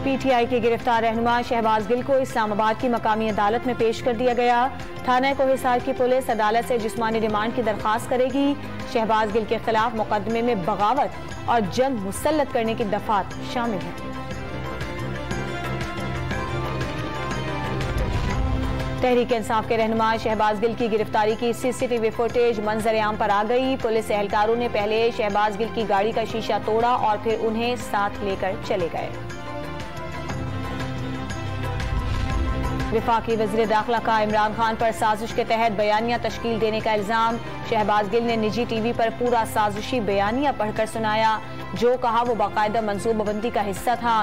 PTI के गिरफ्तार रहनुमा शहबाज गिल को इस्लामाबाद की मकामी अदालत में पेश कर दिया गया। थाना कोहिसार की पुलिस अदालत से जिस्मानी रिमांड की दरखास्त करेगी। शहबाज गिल के खिलाफ मुकदमे में बगावत और जंग मुसल्लत करने की दफात शामिल है। तहरीक इंसाफ के रहनुमा शहबाज गिल की गिरफ्तारी की सीसीटीवी फुटेज मंजर आम पर आ गई। पुलिस एहलकारों ने पहले शहबाज गिल की गाड़ी का शीशा तोड़ा और फिर उन्हें साथ लेकर चले गए। विफाकी वज़ीर दाखिला का इमरान खान पर साजिश के तहत बयानिया तश्कील देने का इल्जाम। शहबाज गिल ने निजी टीवी पर पूरा साजिशी बयानिया पढ़कर सुनाया। जो कहा वो बाकायदा मंसूबाबंदी का हिस्सा था।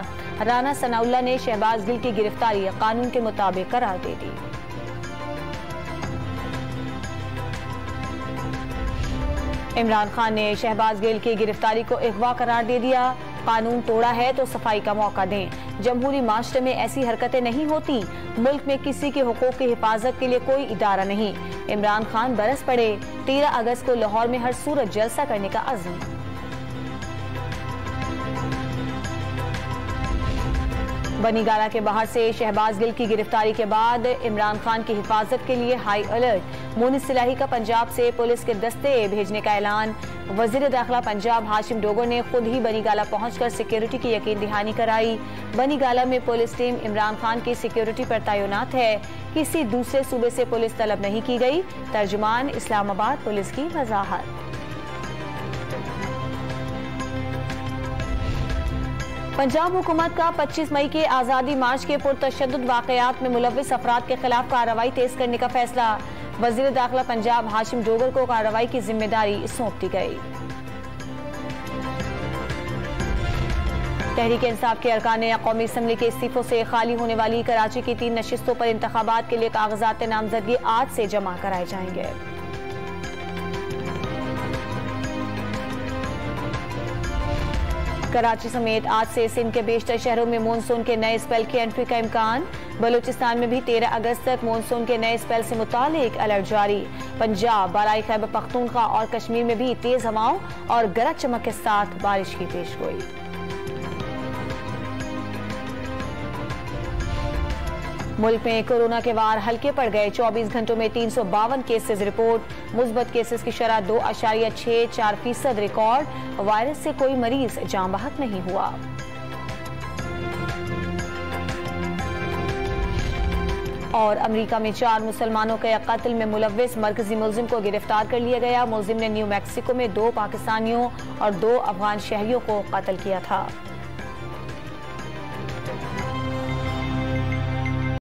राना सनाउल्लाह ने शहबाज गिल की गिरफ्तारी कानून के मुताबिक करार दे दी। इमरान खान ने शहबाज गिल की गिरफ्तारी को अगवा करार दे दिया। कानून तोड़ा है तो सफाई का मौका दें। जमहूरी माशरे में ऐसी हरकतें नहीं होती। मुल्क में किसी के हुकूक की हिफाजत के लिए कोई इदारा नहीं। इमरान खान बरस पड़े। 13 अगस्त को लाहौर में हर सूरत जलसा करने का अज़्म। बनीगाला के बाहर से शहबाज गिल की गिरफ्तारी के बाद इमरान खान की हिफाजत के लिए हाई अलर्ट। मुनीस इलाही का पंजाब से पुलिस के दस्ते भेजने का ऐलान। वजीर दाखिला पंजाब हाशिम डोगर ने खुद ही बनीगाला पहुंचकर सिक्योरिटी की यकीन दहानी कराई। बनीगाला में पुलिस टीम इमरान खान की सिक्योरिटी पर तैनात है। किसी दूसरे सूबे से पुलिस तलब नहीं की गई। तर्जुमान इस्लामाबाद पुलिस की वजाहत। पंजाब हुकूमत का 25 मई के आज़ादी मार्च के पुरतशद्दुद वाक़यात में मुलव्विस अफराद के खिलाफ कार्रवाई तेज करने का फैसला। वज़ीर दाखिला पंजाब हाशिम डोगर को कार्रवाई की जिम्मेदारी सौंप दी गई। तहरीक इंसाफ के अरकान कौमी असम्बली के इस्तीफों से खाली होने वाली कराची की 3 नशिस्तों पर इंतखाबात के लिए कागजात नामजदगी आज से जमा कराए जाएंगे। कराची समेत आज से सिंध के बेशतर शहरों में मानसून के नए स्पेल की एंट्री का इम्कान। बलूचिस्तान में भी 13 अगस्त तक मानसून के नए स्पेल से मुतालिक अलर्ट जारी। पंजाब, बालाई खैबर पख्तूनख्वा और कश्मीर में भी तेज हवाओं और गरज चमक के साथ बारिश की पेशगोई। मुल्क में कोरोना के वार हल्के पड़ गए। 24 घंटों में 352 केसेस रिपोर्ट। मुस्बत केसेस की शरह 2.64% रिकॉर्ड। वायरस से कोई मरीज जान बहक नहीं हुआ। और अमेरिका में 4 मुसलमानों के कत्ल में मुलव्विस मरकजी मुलजिम को गिरफ्तार कर लिया गया। मुलजिम ने न्यू मैक्सिको में 2 पाकिस्तानियों और 2 अफगान शहरियों को कत्ल किया था।